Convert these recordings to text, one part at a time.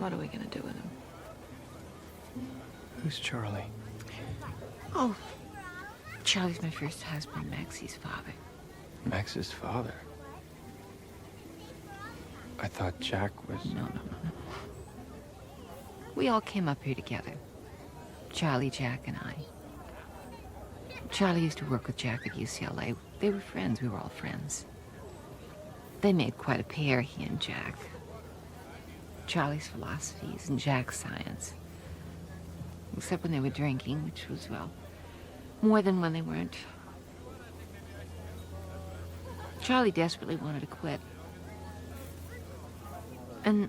What are we gonna do with him? Who's Charlie? Oh, Charlie's my first husband, Maxie's father. Max's father? I thought Jack was... No. We all came up here together. Charlie, Jack, and I. Charlie used to work with Jack at UCLA. They were friends. We were all friends. They made quite a pair, he and Jack. Charlie's philosophies and Jack's science. Except when they were drinking, which was, well, more than when they weren't. Charlie desperately wanted to quit. And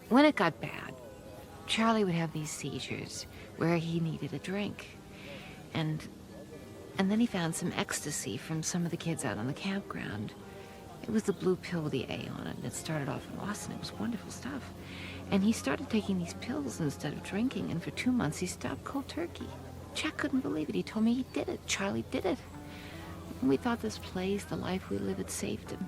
when it got bad, Charlie would have these seizures where he needed a drink. And then he found some ecstasy from some of the kids out on the campground. It was the blue pill with the A on it, and it started off in Boston. It was wonderful stuff. And he started taking these pills instead of drinking, and for 2 months he stopped cold turkey. Jack couldn't believe it. He told me he did it. Charlie did it. And we thought this place, the life we live, had saved him.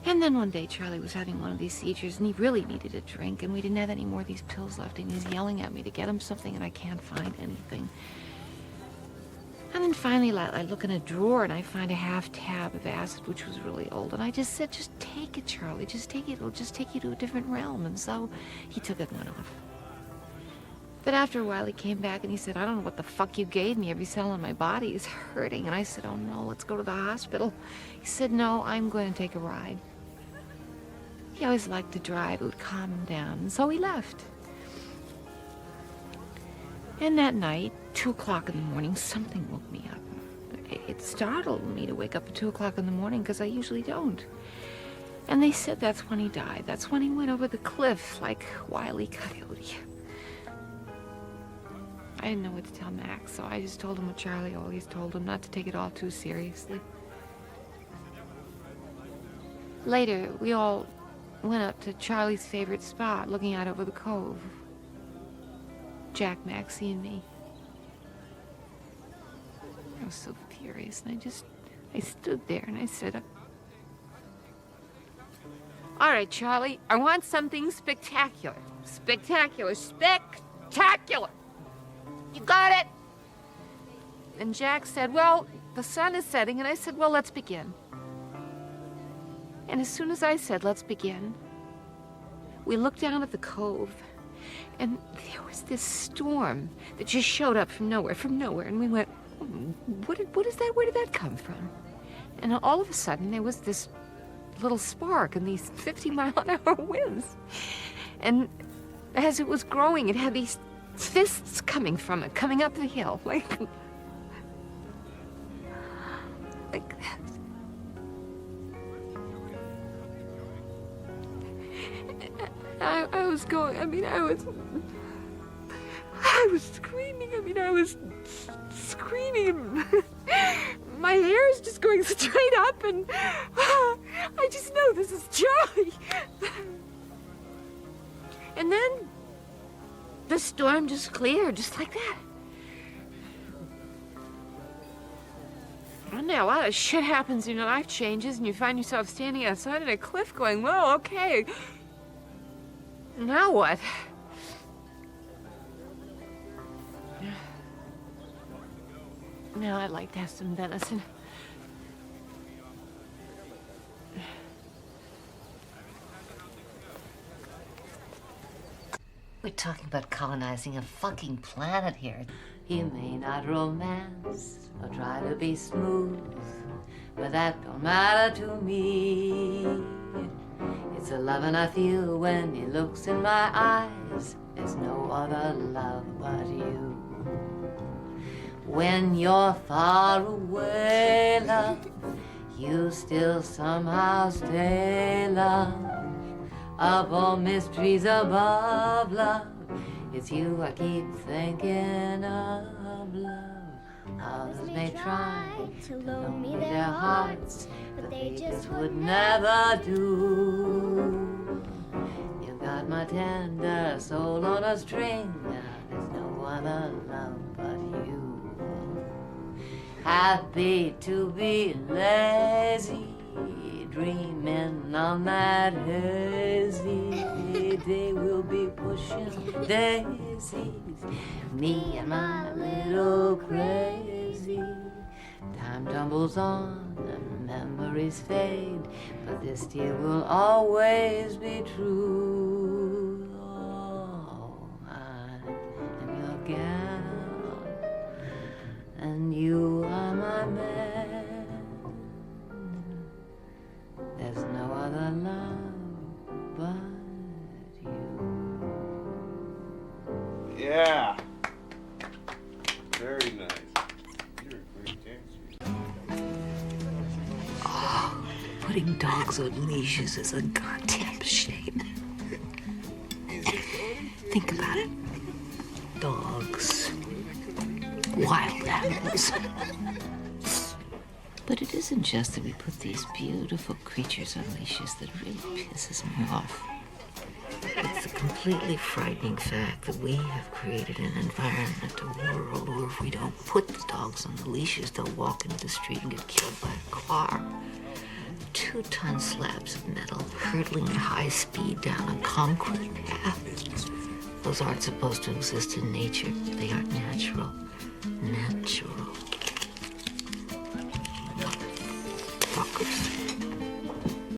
And then one day Charlie was having one of these seizures, and he really needed a drink, and we didn't have any more of these pills left, and he's yelling at me to get him something, and I can't find anything. And then finally, I look in a drawer, and I find a half tab of acid, which was really old. And I just said, just take it, Charlie. Just take it. It'll just take you to a different realm. And so he took it and went off. But after a while, he came back, and he said, I don't know what the fuck you gave me. Every cell in my body is hurting. And I said, oh, no, let's go to the hospital. He said, no, I'm going to take a ride. He always liked to drive. It would calm him down. And so he left. And that night, 2 o'clock in the morning, something woke me up. It startled me to wake up at 2 o'clock in the morning, because I usually don't. And they said that's when he died. That's when he went over the cliff like Wile E. Coyote. I didn't know what to tell Max, so I just told him what Charlie always told him, not to take it all too seriously. Later, we all went up to Charlie's favorite spot, looking out over the cove. Jack, Maxie, and me. I was so furious, and I stood there, and I said, all right, Charlie, I want something spectacular. Spectacular. Spectacular! You got it? And Jack said, well, the sun is setting, and I said, well, let's begin. And as soon as I said, let's begin, we looked down at the cove, and there was this storm that just showed up from nowhere, and we went, what is that? Where did that come from? And all of a sudden, there was this little spark and these 50-mile-an-hour winds. And as it was growing, it had these fists coming from it, coming up the hill, like that. I was going, I was screaming, I was screaming. My hair is just going straight up, and I just know this is Charlie. And then the storm just cleared, just like that. And now a lot of shit happens in your life changes, and you find yourself standing outside of a cliff going, well, okay. Now what? Now I'd like to have some venison. We're talking about colonizing a fucking planet here. He may not romance or try to be smooth, but that don't matter to me. It's the loving I feel when he looks in my eyes. There's no other love but you. When you're far away, love, you still somehow stay, love. Of all mysteries above, love, it's you I keep thinking of, love. Others may try to loan me their hearts, but they just would never do. You got my tender soul on a string, now there's no other love but you. Happy to be lazy, dreaming on that hazy they will be pushing daisies. Me and my little crazy. Time tumbles on and memories fade, but this dear will always be true. Oh, I am your gal, and you are my man. There's no other love but you. Yeah. Very nice. You're a great dancer. Putting dogs on leashes is a goddamn shame. Think about it. Dogs. Wild animals. But it isn't just that we put these beautiful creatures on leashes that really pisses me off. It's the completely frightening fact that we have created an environment, a world, where if we don't put the dogs on the leashes, they'll walk into the street and get killed by a car. 2-ton slabs of metal hurtling at high speed down a concrete path. Those aren't supposed to exist in nature. They aren't natural. Natural. Fuckers.